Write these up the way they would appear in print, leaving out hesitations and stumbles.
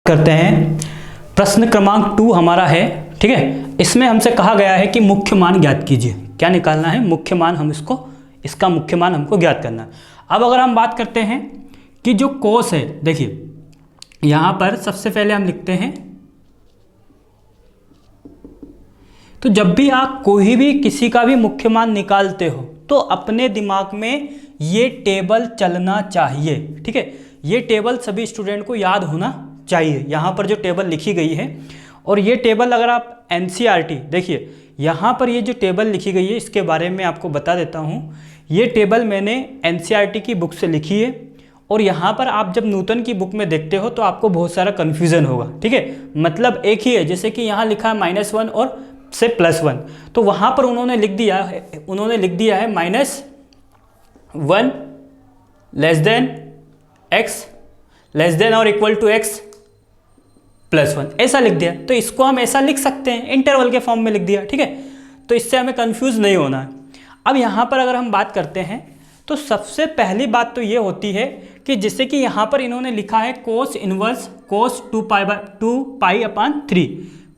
करते हैं। प्रश्न क्रमांक 2 हमारा है, ठीक है। इसमें हमसे कहा गया है कि मुख्य मान ज्ञात कीजिए। क्या निकालना है? मुख्य मान। इसका मुख्य मान हमको ज्ञात करना है। अब अगर हम बात करते हैं कि जो कोस है, देखिए यहाँ पर सबसे पहले हम लिखते हैं, तो जब भी आप कोई भी किसी का भी मुख्य मान निकालते हो तो अपने दिमाग में ये टेबल चलना चाहिए, ठीक है। ये टेबल सभी स्टूडेंट को याद होना चाहिए। यहाँ पर जो टेबल लिखी गई है, और ये टेबल अगर आप एनसीईआरटी देखिए, यहाँ पर ये जो टेबल लिखी गई है इसके बारे में आपको बता देता हूँ। ये टेबल मैंने एनसीईआरटी की बुक से लिखी है, और यहाँ पर आप जब न्यूटन की बुक में देखते हो तो आपको बहुत सारा कन्फ्यूज़न होगा, ठीक है। मतलब एक ही है, जैसे कि यहाँ लिखा है -1 और से +1, तो वहाँ पर उन्होंने लिख दिया है -1 लेस देन और इक्वल टू x +1, ऐसा लिख दिया। तो इसको हम ऐसा लिख सकते हैं, इंटरवल के फॉर्म में लिख दिया, ठीक है। तो इससे हमें कंफ्यूज नहीं होना है। अब यहाँ पर अगर हम बात करते हैं तो सबसे पहली बात तो ये होती है कि जैसे कि यहाँ पर इन्होंने लिखा है cos इनवर्स cos 2π/3,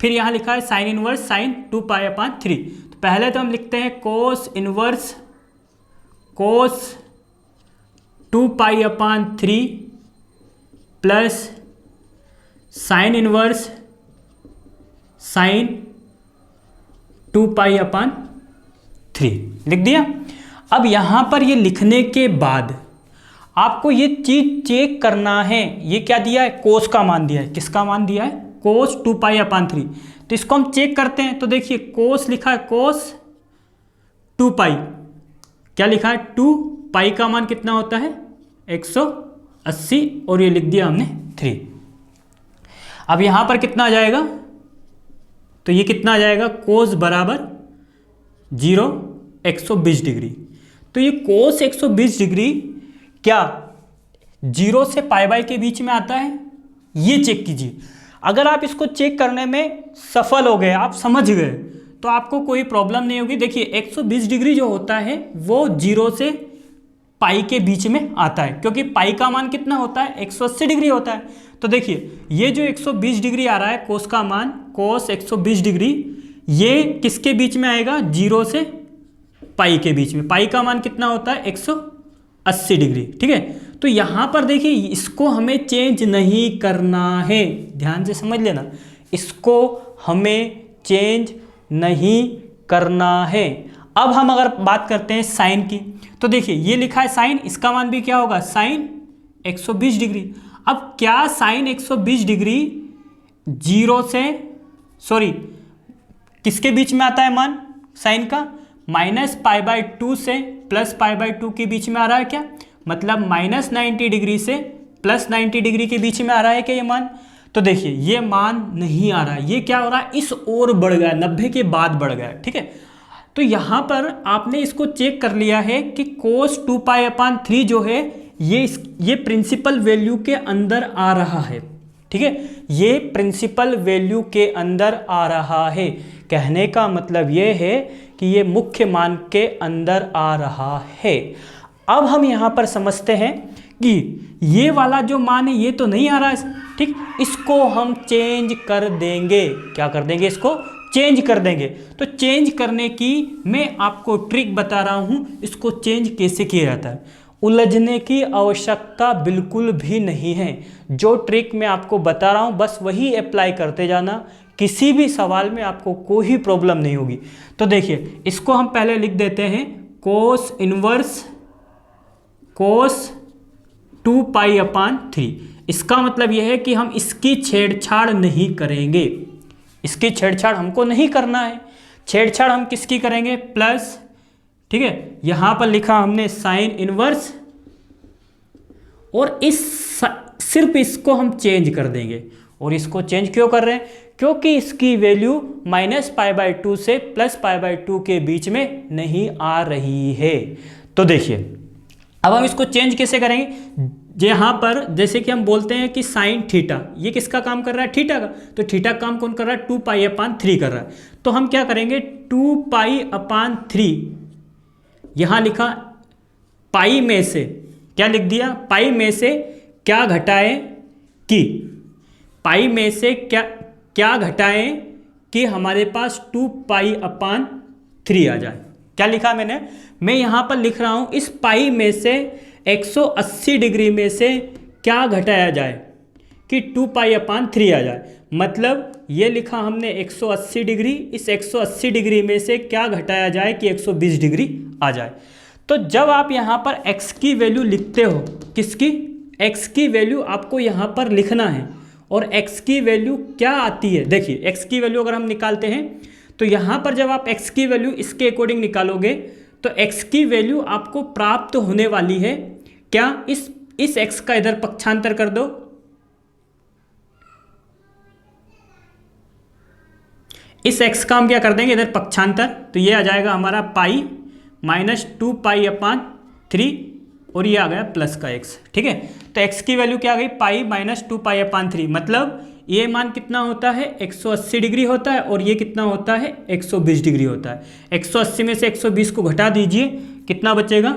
फिर यहाँ लिखा है sin इनवर्स sin 2π/3। तो पहले तो हम लिखते हैं cos inverse cos 2π/3 plus sine inverse sine 2π/3 लिख दिया। अब यहाँ पर ये लिखने के बाद आपको ये चीज चेक करना है। ये क्या दिया है? कोस का मान दिया है। किसका मान दिया है? कोस 2π/3। तो इसको हम चेक करते हैं। तो देखिए कोस लिखा है कोस 2π, क्या लिखा है? 2π का मान कितना होता है? 180, और ये लिख दिया हमने 3। अब यहाँ पर कितना आ जाएगा? तो ये कितना आ जाएगा? कोस बराबर 0 120 डिग्री। तो ये कोस 120 डिग्री क्या 0 से π के बीच में आता है? ये चेक कीजिए। अगर आप इसको चेक करने में सफल हो गए, आप समझ गए, तो आपको कोई प्रॉब्लम नहीं होगी। देखिए 120 डिग्री जो होता है वो 0 से पाई के बीच में आता है, क्योंकि पाई का मान कितना होता है? 180 डिग्री होता है। तो देखिए ये जो 120 डिग्री आ रहा है कोस का मान, कोस 120 डिग्री, ये किसके बीच में आएगा? 0 से पाई के बीच में। पाई का मान कितना होता है? 180 डिग्री, ठीक है। तो यहाँ पर देखिए इसको हमें चेंज नहीं करना है, ध्यान से समझ लेना। इसको हमें चेंज नहीं करना है। अब हम अगर बात करते हैं साइन की, तो देखिए ये लिखा है साइन, इसका मान भी क्या होगा? Sine 120 degree. अब क्या साइन 120 डिग्री 0 से किसके बीच में आता है मान साइन का? -π/2 से +π/2 के बीच में आ रहा है क्या? मतलब -90 डिग्री से +90 डिग्री के बीच में आ रहा है क्या ये मान? तो देखिए ये मान नहीं आ रहा है। ये क्या हो रहा है? इस ओर बढ़ गया, 90 के बाद बढ़ गया, ठीक है। तो यहाँ पर आपने इसको चेक कर लिया है कि cos 2π/3 जो है ये प्रिंसिपल वैल्यू के अंदर आ रहा है, ठीक है। ये प्रिंसिपल वैल्यू के अंदर आ रहा है। कहने का मतलब ये है कि ये मुख्य मान के अंदर आ रहा है। अब हम यहाँ पर समझते हैं कि ये वाला जो मान है ये तो नहीं आ रहा है, ठीक। इसको हम चेंज कर देंगे। क्या कर देंगे? इसको चेंज कर देंगे। तो चेंज करने की मैं आपको ट्रिक बता रहा हूँ। इसको चेंज कैसे किया जाता है, उलझने की आवश्यकता बिल्कुल भी नहीं है। जो ट्रिक मैं आपको बता रहा हूँ बस वही अप्लाई करते जाना। किसी भी सवाल में आपको कोई प्रॉब्लम नहीं होगी। तो देखिए इसको हम पहले लिख देते हैं कोस इनवर्स कोस 2π/3। इसका मतलब यह है कि हम इसकी छेड़छाड़ नहीं करेंगे। इसकी छेड़छाड़ हमको नहीं करना है। छेड़छाड़ हम किसकी करेंगे? प्लस, ठीक है। यहाँ पर लिखा हमने साइन इनवर्स, और सिर्फ इसको हम चेंज कर देंगे। और इसको चेंज क्यों कर रहे हैं? क्योंकि इसकी वैल्यू -π/2 से +π/2 के बीच में नहीं आ रही है। तो देखिए अब हम इसको चेंज कैसे करेंगे? यहाँ पर जैसे कि हम बोलते हैं कि साइन थीटा, ये किसका काम कर रहा है? थीटा का। तो थीटा का काम कौन कर रहा है? 2π/3 कर रहा है। तो हम क्या करेंगे? 2π/3 यहाँ लिखा पाई में से क्या लिख दिया, पाई में से क्या घटाएं कि पाई में से क्या क्या घटाएं कि हमारे पास 2π/3 आ जाए। क्या लिखा मैंने, मैं यहाँ पर लिख रहा हूँ इस पाई में से 180 डिग्री में से क्या घटाया जाए कि 2π/3 आ जाए। मतलब ये लिखा हमने 180 डिग्री, इस 180 डिग्री में से क्या घटाया जाए कि 120 डिग्री आ जाए। तो जब आप यहाँ पर x की वैल्यू लिखते हो, किसकी, x की वैल्यू आपको यहाँ पर लिखना है। और x की वैल्यू क्या आती है, देखिए x की वैल्यू अगर हम निकालते हैं तो यहाँ पर जब आप x की वैल्यू इसके अकॉर्डिंग निकालोगे तो x की वैल्यू आपको प्राप्त होने वाली है क्या, इस x का इधर पक्षांतर कर दो, इस x का हम क्या कर देंगे इधर पक्षांतर, तो ये आ जाएगा हमारा पाई माइनस 2π/3 और ये आ गया प्लस का x। ठीक है, तो x की वैल्यू क्या आ गई, पाई माइनस 2π/3। मतलब ये मान कितना होता है, 180 डिग्री होता है और ये कितना होता है, 120 डिग्री होता है। 180 में से 120 को घटा दीजिए, कितना बचेगा,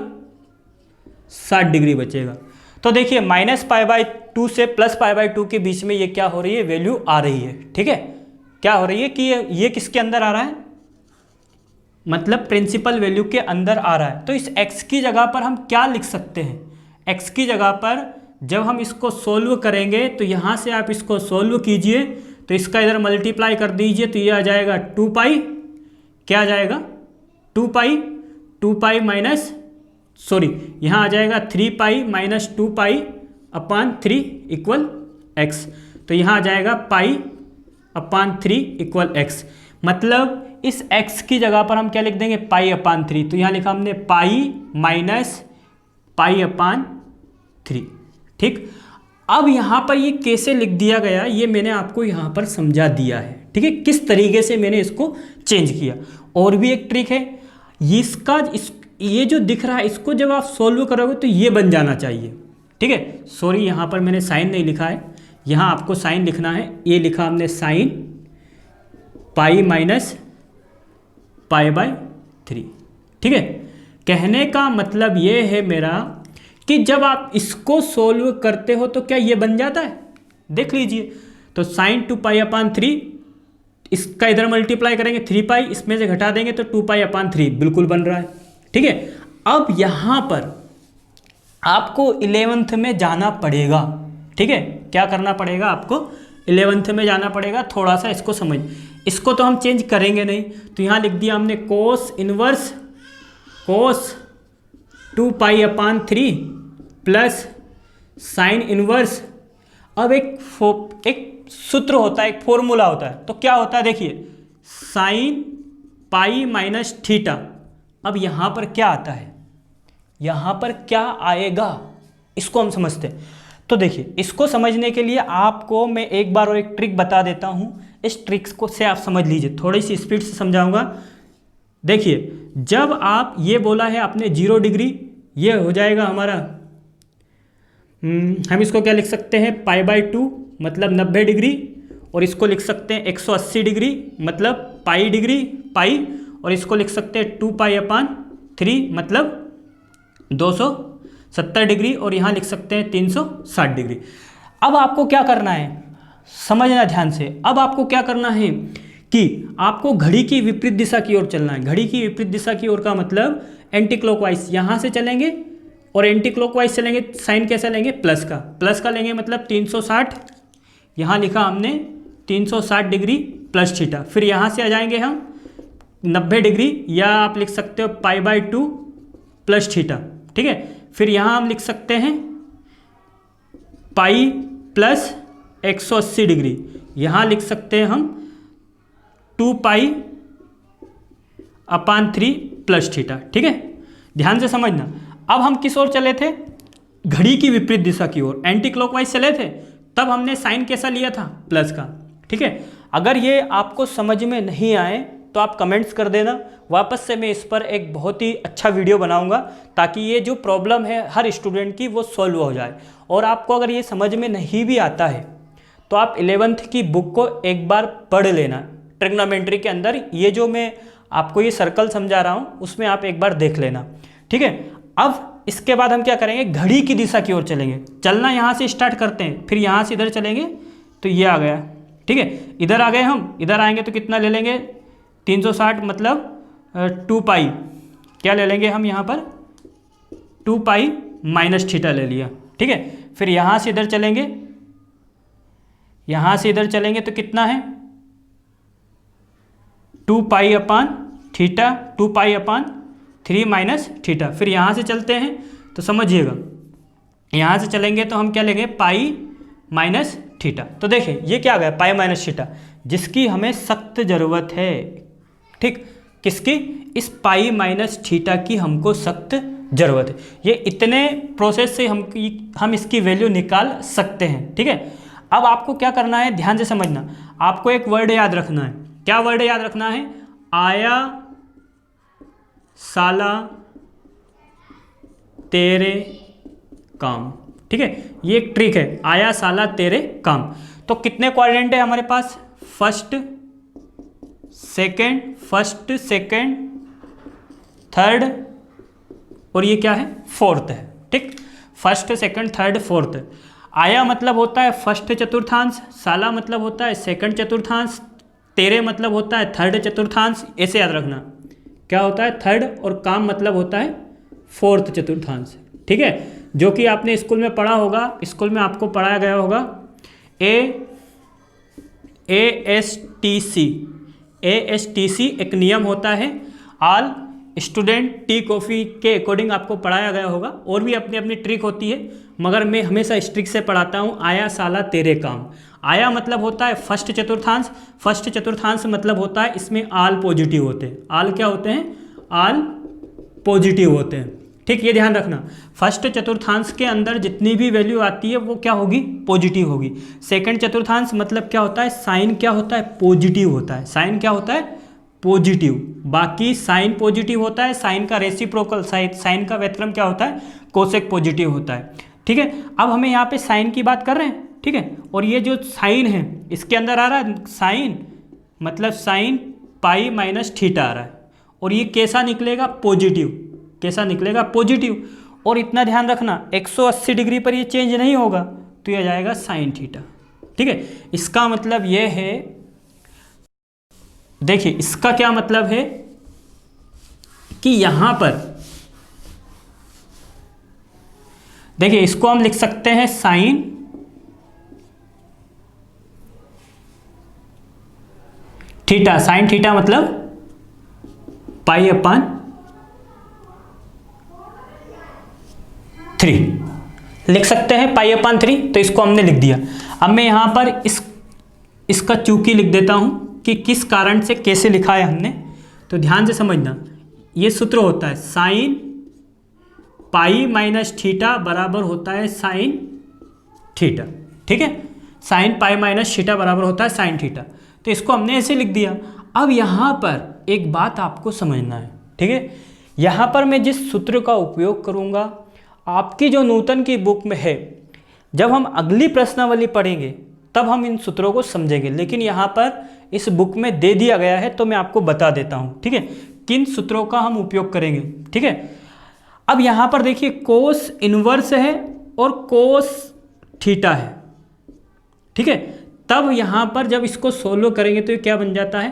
60 डिग्री बचेगा। तो देखिए -π/2 से +π/2 के बीच में ये क्या हो रही है, वैल्यू आ रही है। ठीक है, क्या हो रही है कि ये किसके अंदर आ रहा है, मतलब प्रिंसिपल वैल्यू के अंदर आ रहा है। तो इस x की जगह पर हम क्या लिख सकते हैं, x की जगह पर जब हम इसको सोल्व करेंगे तो यहाँ से आप इसको सोल्व कीजिए, तो इसका इधर मल्टीप्लाई कर दीजिए, तो ये आ जाएगा 2π, क्या आ जाएगा 2π माइनस सॉरी यहाँ आ जाएगा 3π माइनस 2π/3 इक्वल x। तो यहाँ आ जाएगा π/3 इक्वल x। मतलब इस x की जगह पर हम क्या लिख देंगे, π/3। तो यहाँ लिखा हमने पाई माइनस π/3। ठीक, अब यहाँ पर ये कैसे लिख दिया गया ये मैंने आपको यहाँ पर समझा दिया है। ठीक है, किस तरीके से मैंने इसको चेंज किया। और भी एक ट्रिक है, ये जो दिख रहा है इसको जब आप सोल्व करोगे तो ये बन जाना चाहिए। ठीक है, सॉरी यहाँ पर मैंने साइन नहीं लिखा है, यहाँ आपको साइन लिखना है। ये लिखा हमने साइन पाई माइनस π/3। ठीक है, कहने का मतलब ये है मेरा कि जब आप इसको सोल्व करते हो तो क्या ये बन जाता है, देख लीजिए। तो साइन 2π/3, इसका इधर मल्टीप्लाई करेंगे 3π, इसमें से घटा देंगे तो 2π/3 बिल्कुल बन रहा है। ठीक है, अब यहाँ पर आपको 11th में जाना पड़ेगा। ठीक है, क्या करना पड़ेगा आपको, 11th में जाना पड़ेगा। थोड़ा सा इसको समझ, इसको तो हम चेंज करेंगे नहीं, तो यहाँ लिख दिया हमने cos inverse cos 2π/3 plus sine inverse. अब एक सूत्र होता है, एक फॉर्मूला होता है, तो क्या होता है देखिए, साइन पाई माइनस थीटा। अब यहाँ पर क्या आता है, यहाँ पर क्या आएगा, इसको हम समझते हैं। तो देखिए, इसको समझने के लिए आपको मैं एक बार और एक ट्रिक बता देता हूँ। इस ट्रिक्स को से आप समझ लीजिए, थोड़ी सी स्पीड से समझाऊंगा। देखिए, जब आप ये बोला है आपने 0 डिग्री, ये हो जाएगा हमारा हम इसको क्या लिख सकते हैं, π/2 मतलब 90 डिग्री, और इसको लिख सकते हैं 180 डिग्री मतलब पाई डिग्री पाई, और इसको लिख सकते हैं 2π/3 मतलब 270 डिग्री, और यहाँ लिख सकते हैं 360 डिग्री। अब आपको क्या करना है, समझना ध्यान से। अब आपको क्या करना है कि आपको घड़ी की विपरीत दिशा की ओर चलना है। घड़ी की विपरीत दिशा की ओर का मतलब एंटी क्लॉकवाइज, यहाँ से चलेंगे और एंटी क्लॉकवाइज चलेंगे। साइन कैसा लेंगे, प्लस का लेंगे, मतलब 360, यहाँ लिखा हमने 360 डिग्री प्लस थीटा। फिर यहाँ से आ जाएंगे हम 90 डिग्री, या आप लिख सकते हो π/2 प्लस थीटा। ठीक है, फिर यहाँ हम लिख सकते हैं पाई प्लस 180 डिग्री, यहाँ लिख सकते हैं हम 2π/3 प्लस थीटा। ठीक है, ध्यान से समझना। अब हम किस ओर चले थे, घड़ी की विपरीत दिशा की ओर, एंटी क्लॉकवाइज चले थे। तब हमने साइन कैसा लिया था, प्लस का। ठीक है, अगर ये आपको समझ में नहीं आए तो आप कमेंट्स कर देना, वापस से मैं इस पर एक बहुत ही अच्छा वीडियो बनाऊंगा, ताकि ये जो प्रॉब्लम है हर स्टूडेंट की वो सॉल्व हो जाए। और आपको अगर ये समझ में नहीं भी आता है तो आप 11th की बुक को एक बार पढ़ लेना। ट्रिग्नोमेट्री के अंदर ये जो मैं आपको ये सर्कल समझा रहा हूँ उसमें आप एक बार देख लेना। ठीक है, अब इसके बाद हम क्या करेंगे, घड़ी की दिशा की ओर चलेंगे। चलना यहाँ से स्टार्ट करते हैं, फिर यहाँ से इधर चलेंगे, तो ये आ गया, ठीक है। इधर आ गए हम, इधर आएंगे तो कितना ले लेंगे 360 मतलब 2 पाई, क्या ले लेंगे हम यहाँ पर 2 पाई माइनस थीटा ले लिया, ठीक है। फिर यहाँ से इधर चलेंगे, यहाँ से इधर चलेंगे तो कितना है 2 पाई अपान थीटा, 2 पाई अपान 3 माइनस थीटा। फिर यहाँ से चलते हैं तो समझिएगा, यहाँ से चलेंगे तो हम क्या लेंगे पाई माइनस थीटा। तो देखिए ये क्या आ गया पाई माइनस थीटा, जिसकी हमें सख्त ज़रूरत है, ठीक। किसकी? इस पाई माइनस थीटा की हमको सख्त ज़रूरत है। ये इतने प्रोसेस से हम इसकी वैल्यू निकाल सकते हैं, ठीक है। अब आपको क्या करना है, ध्यान से समझना, आपको एक वर्ड याद रखना है। क्या वर्ड याद रखना है? आया साला तेरे काम, ठीक है। ये एक ट्रिक है, आया साला तेरे काम। तो कितने क्वाड्रेंट है हमारे पास? फर्स्ट सेकंड थर्ड और ये क्या है फोर्थ है, ठीक। First second third fourth. आया मतलब होता है फर्स्ट चतुर्थांश, साला मतलब होता है सेकंड चतुर्थांश, तेरे मतलब होता है थर्ड चतुर्थांश। ऐसे याद रखना क्या होता है थर्ड, और काम मतलब होता है फोर्थ चतुर्थांश, ठीक है। जो कि आपने स्कूल में पढ़ा होगा, स्कूल में आपको पढ़ाया गया होगा ASTC एक नियम होता है। ऑल स्टूडेंट टी कॉफ़ी के अकॉर्डिंग आपको पढ़ाया गया होगा, और भी अपनी अपनी ट्रिक होती है, मगर मैं हमेशा इस ट्रिक से पढ़ाता हूँ। आया साला तेरे काम। आया मतलब होता है फर्स्ट चतुर्थांश, फर्स्ट चतुर्थांश मतलब होता है इसमें आल पॉजिटिव होते हैं। आल क्या होते हैं? आल पॉजिटिव होते हैं, ठीक। ये ध्यान रखना, फर्स्ट चतुर्थांश के अंदर जितनी भी वैल्यू आती है वो क्या होगी? पॉजिटिव होगी। सेकंड चतुर्थांश मतलब क्या होता है? साइन क्या होता है? पॉजिटिव होता है। साइन क्या होता है? पॉजिटिव। बाकी साइन पॉजिटिव होता है, साइन का रेसिप्रोकल, साइन का व्यतिक्रम क्या होता है? कोसेक पॉजिटिव होता है, ठीक है। अब हमें यहाँ पे साइन की बात कर रहे हैं, ठीक है। और ये जो साइन है इसके अंदर आ रहा है साइन, मतलब साइन पाई माइनस थीटा आ रहा है, और ये कैसा निकलेगा? पॉजिटिव। कैसा निकलेगा? पॉजिटिव। और इतना ध्यान रखना 180 डिग्री पर ये चेंज नहीं होगा, तो ये आ जाएगा साइन थीटा, ठीक है। इसका मतलब ये है, देखिए इसका क्या मतलब है कि यहां पर देखिए इसको हम लिख सकते हैं साइन थीटा। साइन थीटा मतलब पाई अपान 3 लिख सकते हैं, पाई अपान 3। तो इसको हमने लिख दिया। अब मैं यहां पर इसका चूकी लिख देता हूं कि किस कारण से कैसे लिखा है हमने। तो ध्यान से समझना, ये सूत्र होता है साइन पाई माइनस थीटा बराबर होता है साइन थीटा, ठीक है। साइन पाई माइनस थीटा बराबर होता है साइन थीटा। तो इसको हमने ऐसे लिख दिया। अब यहाँ पर एक बात आपको समझना है, ठीक है। यहाँ पर मैं जिस सूत्र का उपयोग करूँगा, आपकी जो नूतन की बुक में है, जब हम अगली प्रश्नावली पढ़ेंगे तब हम इन सूत्रों को समझेंगे, लेकिन यहाँ पर इस बुक में दे दिया गया है तो मैं आपको बता देता हूँ, ठीक है, किन सूत्रों का हम उपयोग करेंगे, ठीक है। अब यहाँ पर देखिए कोस इनवर्स है और कोस थीटा है, ठीक है। तब यहाँ पर जब इसको सोल्व करेंगे तो ये क्या बन जाता है?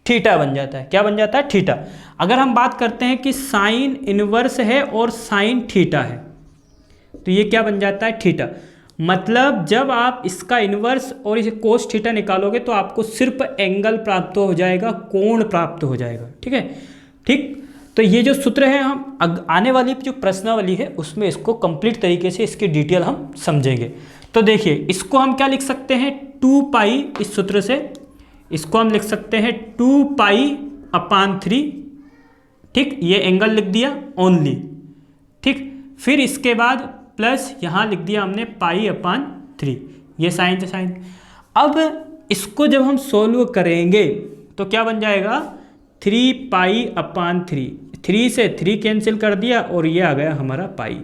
थीटा बन जाता है। क्या बन जाता है? थीटा। अगर हम बात करते हैं कि साइन इनवर्स है और साइन थीटा है, तो ये क्या बन जाता है? थीटा। मतलब जब आप इसका इन्वर्स और इसे कोस थीटा निकालोगे तो आपको सिर्फ एंगल प्राप्त हो जाएगा, कोण प्राप्त हो जाएगा, ठीक है, ठीक। तो ये जो सूत्र है हम आने वाली जो प्रश्नावली है उसमें इसको कंप्लीट तरीके से इसकी डिटेल हम समझेंगे। तो देखिए इसको हम क्या लिख सकते हैं? 2 पाई, इस सूत्र से इसको हम लिख सकते हैं 2 पाई अपान 3, ठीक। ये एंगल लिख दिया ओनली, ठीक। फिर इसके बाद प्लस यहाँ लिख दिया हमने पाई अपान 3, ये साइन से साइन। अब इसको जब हम सोल्व करेंगे तो क्या बन जाएगा? 3 पाई अपान 3, 3 से 3 कैंसिल कर दिया और ये आ गया हमारा पाई।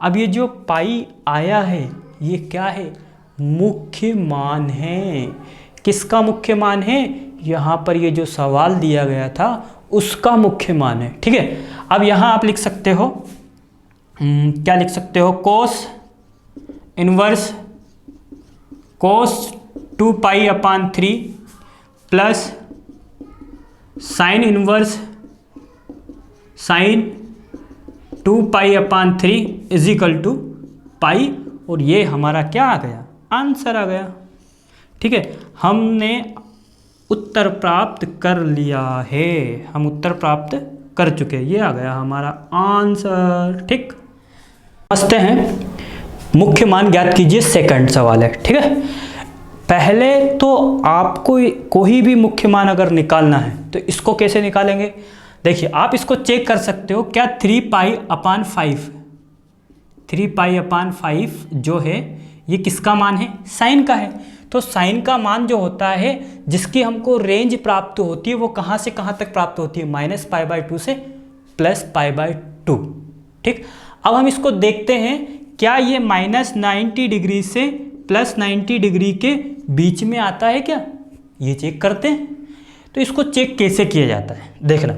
अब ये जो पाई आया है ये क्या है? मुख्य मान है। किसका मुख्य मान है? यहाँ पर ये जो सवाल दिया गया था उसका मुख्य मान है, ठीक है। अब यहाँ आप लिख सकते हो क्या लिख सकते हो? Cos inverse cos 2π/3 plus sine inverse sine 2π/3 is equal to pi, और ये हमारा क्या आ गया, आंसर आ गया। ठीक है, हमने उत्तर प्राप्त कर लिया है, हम उत्तर प्राप्त कर चुके हैं, ये आ गया हमारा आंसर। ठीक, समझते हैं। मुख्य मान ज्ञात कीजिए, सेकंड सवाल है। ठीक है, पहले तो आपको कोई भी मुख्य मान अगर निकालना है तो इसको कैसे निकालेंगे, देखिए आप इसको चेक कर सकते हो। क्या 3π/5 जो है ये किसका मान है, साइन का है। तो साइन का मान जो होता है, जिसकी हमको रेंज प्राप्त होती है, वो कहाँ से कहाँ तक प्राप्त होती है, -π/2 से +π/2। ठीक, अब हम इसको देखते हैं, क्या ये -90 डिग्री से +90 डिग्री के बीच में आता है क्या, ये चेक करते हैं। तो इसको चेक कैसे किया जाता है, देखना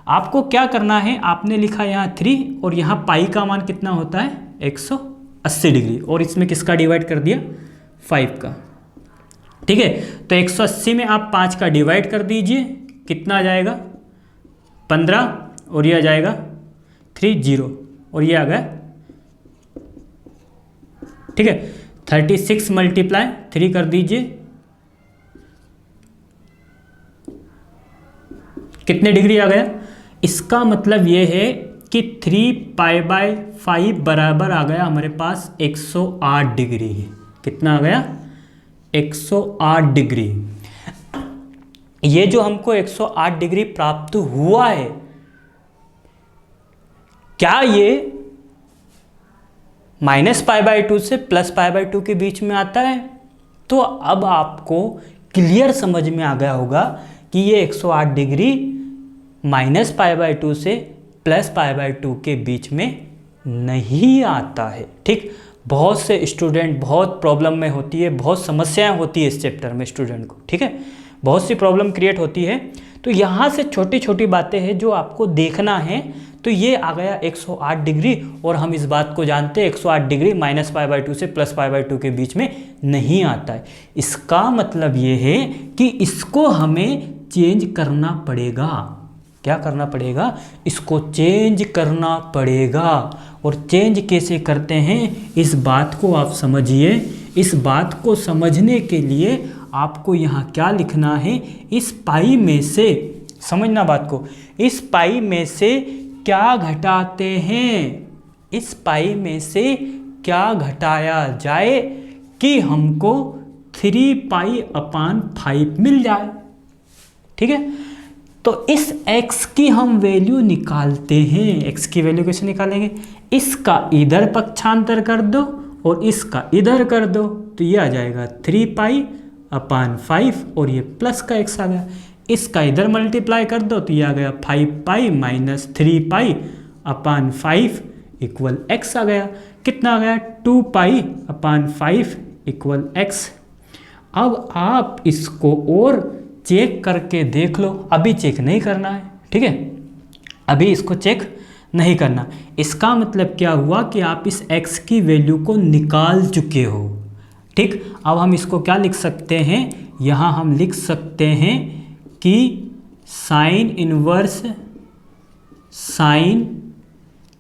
आपको क्या करना है। आपने लिखा यहाँ 3 और यहाँ पाई का मान कितना होता है 180 डिग्री, और इसमें किसका डिवाइड कर दिया 5 का। ठीक है, तो 180 में आप 5 का डिवाइड कर दीजिए, कितना आ जाएगा 15, और ये आ जाएगा 30, और ये आ गया। ठीक है, 36 × 3 कर दीजिए, कितने डिग्री आ गया। इसका मतलब ये है कि 3π/5 बराबर आ गया हमारे पास 108 डिग्री। कितना आ गया 108 डिग्री। ये जो हमको 108 डिग्री प्राप्त हुआ है, क्या ये -π/2 से +π/2 के बीच में आता है। तो अब आपको क्लियर समझ में आ गया होगा कि ये 108 डिग्री -π/2 से +π/2 के बीच में नहीं आता है। ठीक, बहुत से स्टूडेंट बहुत प्रॉब्लम में होती है, बहुत समस्याएं होती है इस चैप्टर में स्टूडेंट को। ठीक है, बहुत सी प्रॉब्लम क्रिएट होती है। तो यहाँ से छोटी छोटी बातें हैं जो आपको देखना है। तो ये आ गया 108 डिग्री, और हम इस बात को जानते हैं 108 डिग्री -π/2 से +π/2 के बीच में नहीं आता है। इसका मतलब ये है कि इसको हमें चेंज करना पड़ेगा। क्या करना पड़ेगा, इसको चेंज करना पड़ेगा। और चेंज कैसे करते हैं, इस बात को आप समझिए। इस बात को समझने के लिए आपको यहाँ क्या लिखना है, इस पाई में से, समझना बात को, इस पाई में से क्या घटाते हैं, इस पाई में से क्या घटाया जाए कि हमको 3π/5 मिल जाए। ठीक है, तो इस x की हम वैल्यू निकालते हैं। x की वैल्यू कैसे निकालेंगे, इसका इधर पक्षांतर कर दो और इसका इधर कर दो, तो ये आ जाएगा 3π/5, और ये प्लस का x आ गया। इसका इधर मल्टीप्लाई कर दो, तो ये आ गया 5π - 3π/5 इक्वल x आ गया। कितना आ गया 2π/5 इक्वल x। अब आप इसको और चेक करके देख लो, अभी चेक नहीं करना है। ठीक है, अभी इसको चेक नहीं करना। इसका मतलब क्या हुआ कि आप इस x की वैल्यू को निकाल चुके हो। ठीक, अब हम इसको क्या लिख सकते हैं, यहाँ हम लिख सकते हैं कि साइन इनवर्स साइन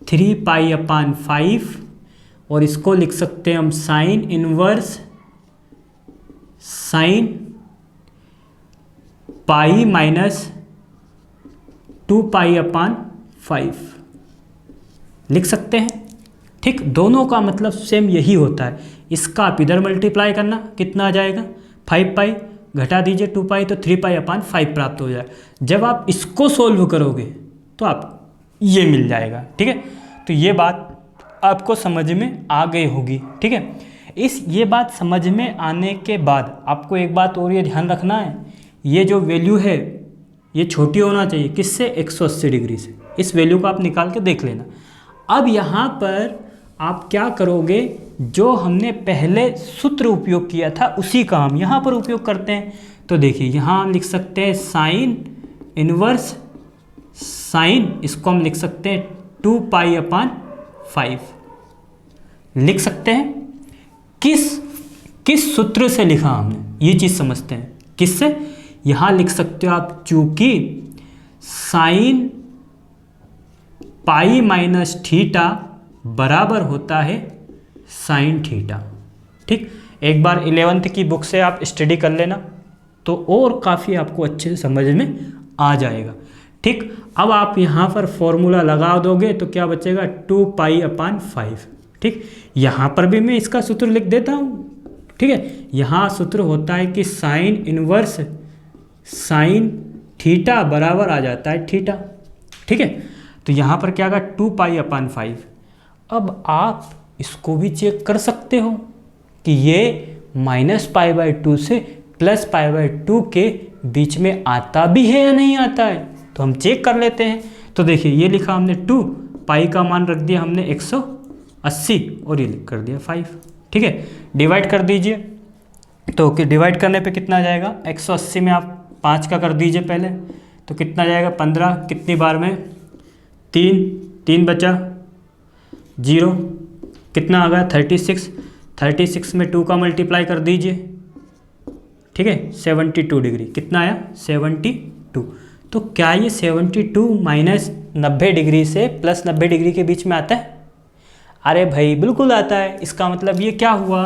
3π/5, और इसको लिख सकते हैं हम साइन इनवर्स साइन पाई -2π/5 लिख सकते हैं। ठीक, दोनों का मतलब सेम यही होता है। इसका आप इधर मल्टीप्लाई करना, कितना आ जाएगा 5π, घटा दीजिए 2π, तो 3π/5 प्राप्त हो जाए। जब आप इसको सोल्व करोगे तो आप ये मिल जाएगा। ठीक है, तो ये बात आपको समझ में आ गई होगी। ठीक है, ये बात समझ में आने के बाद आपको एक बात और ये ध्यान रखना है, ये जो वैल्यू है ये छोटी होना चाहिए, किससे 180 डिग्री से। इस वैल्यू को आप निकाल के देख लेना। अब यहाँ पर आप क्या करोगे, जो हमने पहले सूत्र उपयोग किया था उसी का हम यहाँ पर उपयोग करते हैं। तो देखिए यहाँ हम लिख सकते हैं साइन इनवर्स साइन, इसको हम लिख सकते हैं 2π/5 लिख सकते हैं। किस सूत्र से लिखा हमने, ये चीज़ समझते हैं किससे, यहाँ लिख सकते हो आप, चूंकि साइन पाई माइनस थीटा बराबर होता है साइन थीटा। ठीक, एक बार 11th की बुक से आप स्टडी कर लेना तो और काफ़ी आपको अच्छे से समझ में आ जाएगा। ठीक, अब आप यहाँ पर फॉर्मूला लगा दोगे तो क्या बचेगा, 2π/5। ठीक, यहाँ पर भी मैं इसका सूत्र लिख देता हूँ। ठीक है, यहाँ सूत्र होता है कि साइन इनवर्स साइन थीटा बराबर आ जाता है थीटा। ठीक है, तो यहाँ पर क्या आएगा, 2π/5। अब आप इसको भी चेक कर सकते हो कि ये -π/2 से +π/2 के बीच में आता भी है या नहीं आता है, तो हम चेक कर लेते हैं। तो देखिए ये लिखा हमने 2, पाई का मान रख दिया हमने 180 और ये कर दिया 5। ठीक है, डिवाइड कर दीजिए, तो डिवाइड करने पे कितना जाएगा, 180 में आप 5 का कर दीजिए पहले, तो कितना जाएगा 15, कितनी बार में 3 बचा 0, कितना आ गया 36 में 2 का मल्टीप्लाई कर दीजिए। ठीक है, 72 डिग्री, कितना आया 72। तो क्या ये 72 -90 डिग्री से +90 डिग्री के बीच में आता है? अरे भाई बिल्कुल आता है। इसका मतलब ये क्या हुआ,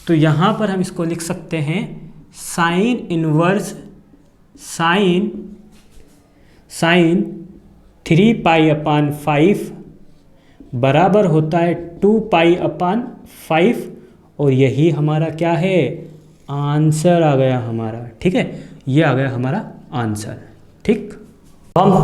तो यहाँ पर हम इसको लिख सकते हैं साइन इनवर्स साइन 3π/5 बराबर होता है 2π/5 और यही हमारा क्या है, आंसर आ गया हमारा। ठीक है, ये आ गया हमारा आंसर। ठीक, हम